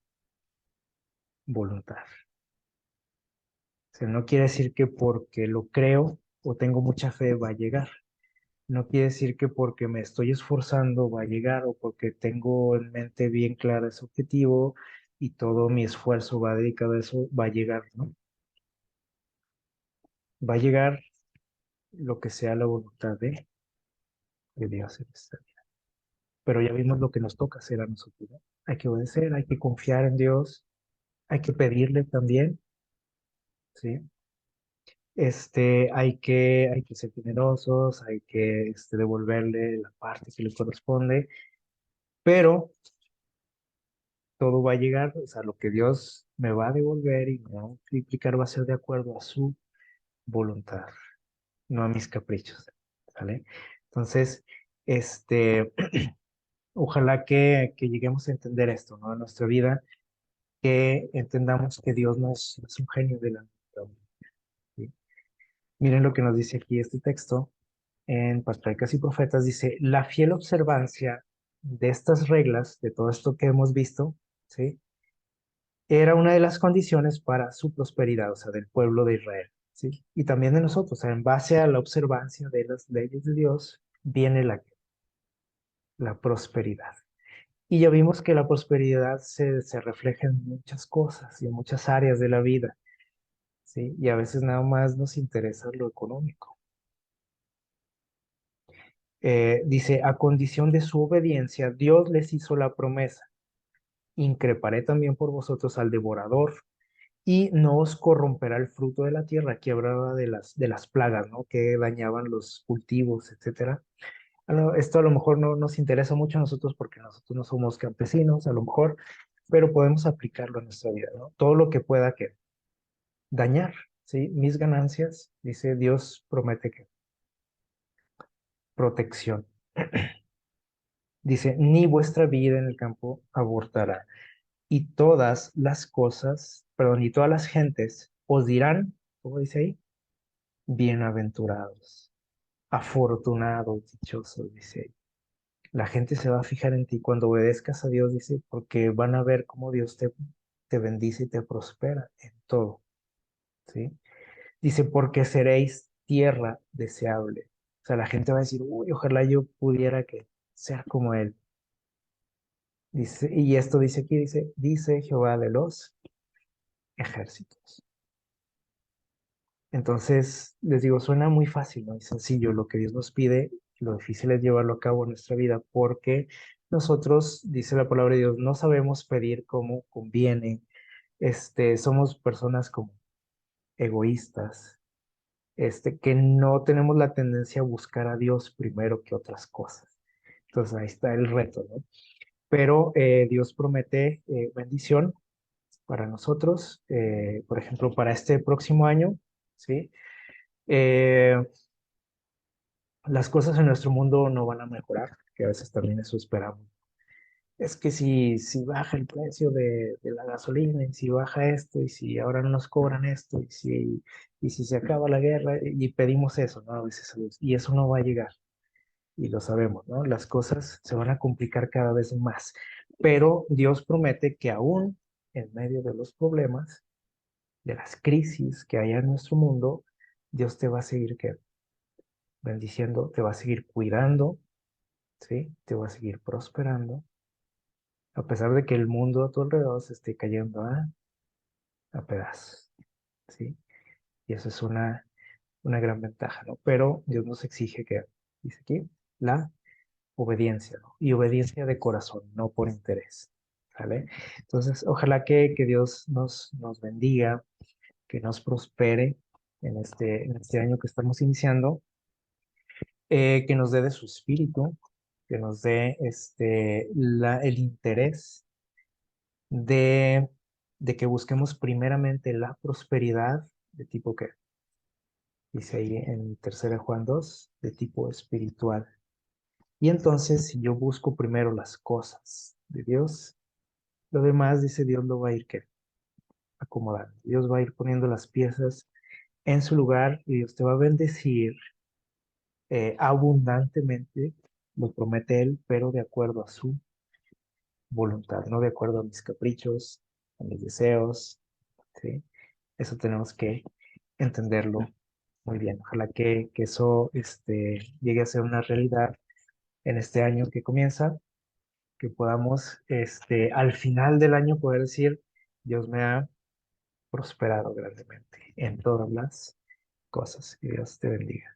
S1: voluntad. O sea, no quiere decir que porque lo creo o tengo mucha fe va a llegar. No quiere decir que porque me estoy esforzando va a llegar o porque tengo en mente bien claro ese objetivo y todo mi esfuerzo va dedicado a eso, va a llegar, ¿no? Va a llegar lo que sea la voluntad de Dios en esta vida. Pero ya vimos lo que nos toca hacer a nosotros, ¿no? Hay que obedecer, hay que confiar en Dios, hay que pedirle también, ¿sí? Hay que ser generosos, hay que devolverle la parte que le corresponde, pero todo va a llegar, o sea, lo que Dios me va a devolver y me va a multiplicar va a ser de acuerdo a su voluntad, no a mis caprichos, ¿sale? Entonces, Este, ojalá que lleguemos a entender esto, ¿no? En nuestra vida, que entendamos que Dios no es un genio de la naturaleza, ¿sí? Miren lo que nos dice aquí este texto en Patriarcas y Profetas, dice, la fiel observancia de estas reglas, de todo esto que hemos visto, ¿sí? Era una de las condiciones para su prosperidad, o sea, del pueblo de Israel, ¿sí? Y también de nosotros, o sea, en base a la observancia de las leyes de Dios, viene la prosperidad. Y ya vimos que la prosperidad se refleja en muchas cosas y en muchas áreas de la vida, ¿sí? Y a veces nada más nos interesa lo económico. Dice, a condición de su obediencia, Dios les hizo la promesa. Increparé también por vosotros al devorador y no os corromperá el fruto de la tierra. Aquí hablaba de las plagas, ¿no? Que dañaban los cultivos, etcétera. Esto a lo mejor no nos interesa mucho a nosotros porque nosotros no somos campesinos, a lo mejor, pero podemos aplicarlo en nuestra vida, ¿no? Todo lo que pueda que dañar, ¿sí? Mis ganancias, dice Dios, promete que protección. Dice, ni vuestra vida en el campo abortará. Y todas las cosas, perdón, y todas las gentes os dirán, ¿cómo dice ahí? Bienaventurados, afortunados, dichosos, dice ahí. La gente se va a fijar en ti cuando obedezcas a Dios, dice, porque van a ver cómo Dios te bendice y te prospera en todo, ¿sí? Dice, porque seréis tierra deseable. O sea, la gente va a decir, uy, ojalá yo pudiera que ser como él. Dice, y esto dice aquí, dice Jehová de los ejércitos. Entonces, les digo, suena muy fácil, ¿no? Y sencillo lo que Dios nos pide, lo difícil es llevarlo a cabo en nuestra vida, porque nosotros, dice la palabra de Dios, no sabemos pedir como conviene, somos personas como egoístas, que no tenemos la tendencia a buscar a Dios primero que otras cosas. Entonces, ahí está el reto, ¿no? Pero Dios promete bendición para nosotros, por ejemplo, para este próximo año, ¿sí? Eh, las cosas en nuestro mundo no van a mejorar, que a veces también eso esperamos. Es que si baja el precio de la gasolina, y si baja esto, y si ahora no nos cobran esto, y si se acaba la guerra, y pedimos eso, ¿no? A veces, y eso no va a llegar, y lo sabemos, ¿no? Las cosas se van a complicar cada vez más, pero Dios promete que aún en medio de los problemas, de las crisis que hay en nuestro mundo, Dios te va a seguir bendiciendo, te va a seguir cuidando, ¿sí? Te va a seguir prosperando, a pesar de que el mundo a tu alrededor se esté cayendo a pedazos, ¿sí? Y eso es una gran ventaja, ¿no? Pero Dios nos exige que, dice aquí, la obediencia, ¿no? Y obediencia de corazón, no por interés, ¿vale? Entonces, ojalá que Dios nos bendiga, que nos prospere en este año que estamos iniciando, que nos dé de su espíritu, que nos dé el interés de, de que busquemos primeramente la prosperidad de tipo que, dice ahí en 3 Juan 2 de tipo espiritual. Y entonces, si yo busco primero las cosas de Dios, lo demás, dice Dios, lo va a ir acomodando. Dios va a ir poniendo las piezas en su lugar y Dios te va a bendecir abundantemente, lo promete Él, pero de acuerdo a su voluntad, no de acuerdo a mis caprichos, a mis deseos, ¿sí? Eso tenemos que entenderlo muy bien. Ojalá que eso llegue a ser una realidad en este año que comienza, que podamos al final del año poder decir, Dios me ha prosperado grandemente en todas las cosas. Que Dios te bendiga.